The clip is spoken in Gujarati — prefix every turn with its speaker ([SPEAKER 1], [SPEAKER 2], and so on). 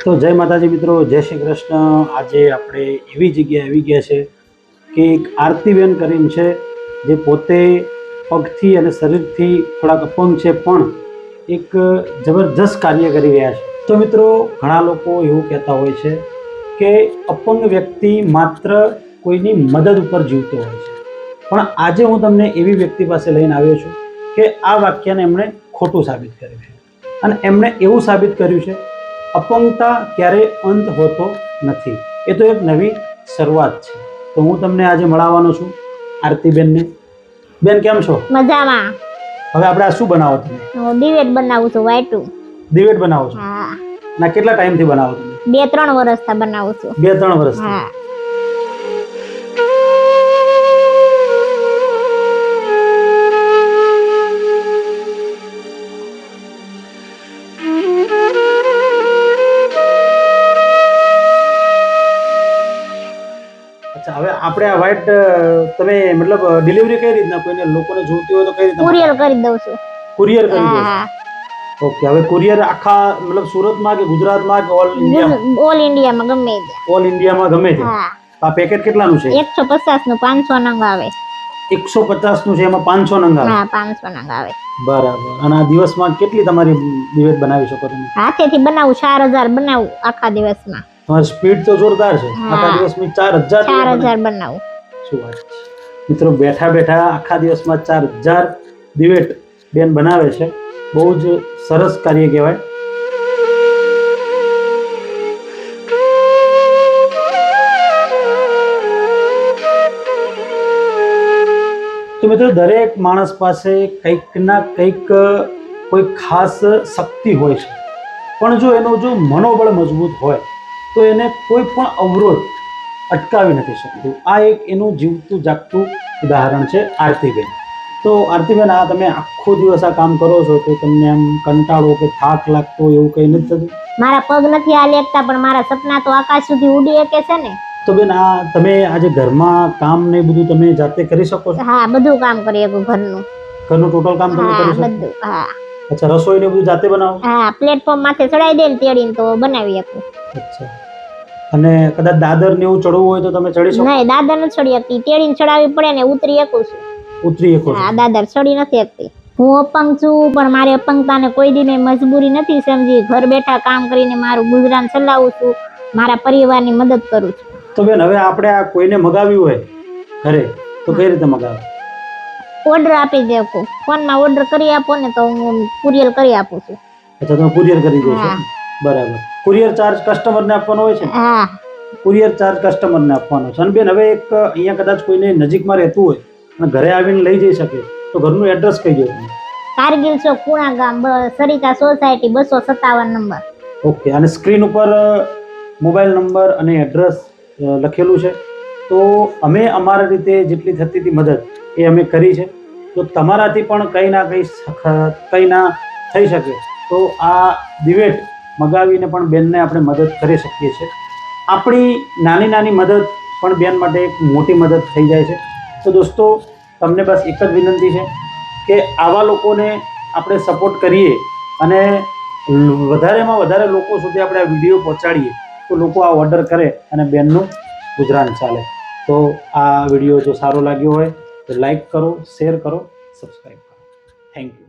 [SPEAKER 1] તો જય માતાજી મિત્રો, જય શ્રી કૃષ્ણ। આજે આપણે એવી જગ્યાએ આવી ગયા છે કે એક આરતીબેન કરીને છે, જે પોતે પગથી અને શરીરથી થોડાક અપંગ છે, પણ એક જબરજસ્ત કાર્ય કરી રહ્યા છે। તો મિત્રો, ઘણા લોકો એવું કહેતા હોય છે કે અપંગ વ્યક્તિ માત્ર કોઈની મદદ ઉપર જીવતો હોય છે, પણ આજે હું તમને એવી વ્યક્તિ પાસે લઈને આવ્યો છું કે આ વાક્યને એમણે ખોટું સાબિત કર્યું છે, અને એમણે એવું સાબિત કર્યું છે અપંગતા ક્યારેય અંત હોતો નથી, એ તો એક નવી શરૂઆત છે। તો હું તમને આજે મળાવવાનો છું આરતીબેનને। બેન, કેમ છો?
[SPEAKER 2] મજામાં।
[SPEAKER 1] હવે આપણે આ શું બનાવો તમે?
[SPEAKER 2] હું દિવેટ બનાવું છું, વાટું
[SPEAKER 1] દિવેટ બનાવો છો?
[SPEAKER 2] હા।
[SPEAKER 1] ના, કેટલા ટાઈમથી બનાવો તમે?
[SPEAKER 2] 2-3 વર્ષથી બનાવું છું।
[SPEAKER 1] 2-3 વર્ષથી?
[SPEAKER 2] હા।
[SPEAKER 1] અચ્છા, હવે આપણે આ વ્હાઈટ તમે મતલબ ડિલિવરી કઈ રીતના, કોઈને લોકોને જોઈતી હોય તો કઈ રીતના
[SPEAKER 2] કુરિયર કરી દઉં છું।
[SPEAKER 1] કુરિયર કરી દો છો?
[SPEAKER 2] હા।
[SPEAKER 1] ઓકે, હવે કુરિયર આખા મતલબ સુરતમાં કે ગુજરાતમાં કે ઓલ ઇન્ડિયામાં?
[SPEAKER 2] ઓલ ઇન્ડિયામાં ગમે ત્યાં।
[SPEAKER 1] ઓલ ઇન્ડિયામાં ગમે તે?
[SPEAKER 2] હા।
[SPEAKER 1] આ પેકેટ કેટલાનું છે?
[SPEAKER 2] 150 નું 500 નંગ આવે।
[SPEAKER 1] 150 નું છે, એમાં 500 નંગ આવે?
[SPEAKER 2] હા, 500 નંગ આવે।
[SPEAKER 1] બરાબર। અને આ દિવસમાં કેટલી તમારી દિવેટ બનાવી શકો તમે?
[SPEAKER 2] હાથેથી બનાવું 4000 બનાવું આખા દિવસમાં।
[SPEAKER 1] તમારી સ્પીડ તો જોરદાર છે। આખા દિવસમાં 4000
[SPEAKER 2] બનાવું।
[SPEAKER 1] શું વાત છે મિત્રો, બેઠા બેઠા આખા દિવસમાં 4000 દિવેટ બેન બનાવે છે। બહુ જ સરસ કાર્ય કહેવાય। તો મિત્રો, દરેક માણસ પાસે કંઈક ના કંઈક કોઈ ખાસ શક્તિ હોય છે, પણ જો એનું મનોબળ મજબૂત હોય તો એને કોઈ પણ અવરોધ અટકાવી નથી શકતું। આ એક એનું જીવતું જાગતું ઉદાહરણ છે આરતીબેન। તો આરતીબેન, આ તમે આખો દિવસ આ કામ કરો છો, તો તમને આમ કંટાળો કે થાક લાગતો એવું કંઈ નથી થતું?
[SPEAKER 2] મારા પગ નથી હાલી શકતા, પણ મારા સપના તો આકાશ સુધી ઉડી શકે છે ને।
[SPEAKER 1] તો બેન, આ તમે આજે ઘરમાં કામ ને બધું તમે જાતે કરી શકો છો?
[SPEAKER 2] હા, બધું કામ કરી શકું ઘરનું।
[SPEAKER 1] ઘરનું ટોટલ કામ તમે કરી શકો?
[SPEAKER 2] બધું। હા।
[SPEAKER 1] અચ્છા, રસોઈ ને બધું જાતે બનાવો?
[SPEAKER 2] હા, પ્લેટફોર્મ માથે ચડાવી દે ને તેડીને તો બનાવી શકું।
[SPEAKER 1] અચ્છા, અને કદાચ દાદર ને એવું ચડવું હોય તો તમે ચડી શકો?
[SPEAKER 2] નહીં, દાદર નથી ચડી શકતી, તેડીને ચડાવવી પડે ને ઉતરી શકું છું।
[SPEAKER 1] ઉતરી શકો છો?
[SPEAKER 2] હા, દાદર ચડી નથી શકતી। હું અપંગ છું, પણ મારી અપંગતાને કોઈ દી મેં મજબૂરી નથી સમજી। ઘર બેઠા કામ કરીને મારું ગુજરાન ચલાવું છું, મારા પરિવારની મદદ કરું છું।
[SPEAKER 1] તો બેન, હવે આપણે આ કોઈને મગાવ્યું હોય ઘરે, તો કઈ રીતે મગાવે?
[SPEAKER 2] ઓર્ડર આપી દે, ફોનમાં ઓર્ડર કરી આપો ને તો હું કુરિયર કરી આપું છું।
[SPEAKER 1] અચ્છા, તમે કુરિયર કરી દો છો? બરાબર। કુરિયર ચાર્જ કસ્ટમરને આપવાનો હોય છે?
[SPEAKER 2] હા।
[SPEAKER 1] કુરિયર ચાર્જ કસ્ટમરને આપવાનો છે। અને બેન, હવે એક અહીંયા કદાચ કોઈને નજીકમાં રહેતું હોય અને ઘરે આવીને લઈ જઈ શકે, તો ઘરનું એડ્રેસ કહી દો તમે।
[SPEAKER 2] કારગિલ ચોક, પૂણા ગામ, સરિતા સોસાયટી, 257 નંબર।
[SPEAKER 1] ઓકે, અને સ્ક્રીન ઉપર મોબાઈલ નંબર અને એડ્રેસ લખેલું છે। તો અમે અમારી રીતે જેટલી થતી હતી મદદ એ અમે કરી છે। તો તમારાથી પણ કંઈ ના થઈ શકે તો આ દિવેટ મગાવીને પણ બેનને આપણે મદદ કરી શકીએ છીએ। આપણી નાની નાની મદદ પણ બેન માટે એક મોટી મદદ થઈ જાય છે। તો દોસ્તો, તમને બસ એક જ વિનંતી છે કે આવા લોકોને આપણે સપોર્ટ કરીએ અને વધારેમાં વધારે લોકો સુધી આપણે આ વિડીયો પહોંચાડીએ, તો લોકો આ ઓર્ડર કરે અને બેનનું ગુજરાન ચાલે। તો આ વિડીયો જો સારો લાગ્યો હોય તો લાઈક કરો, શેર કરો, સબસ્ક્રાઈબ કરો। Thank you.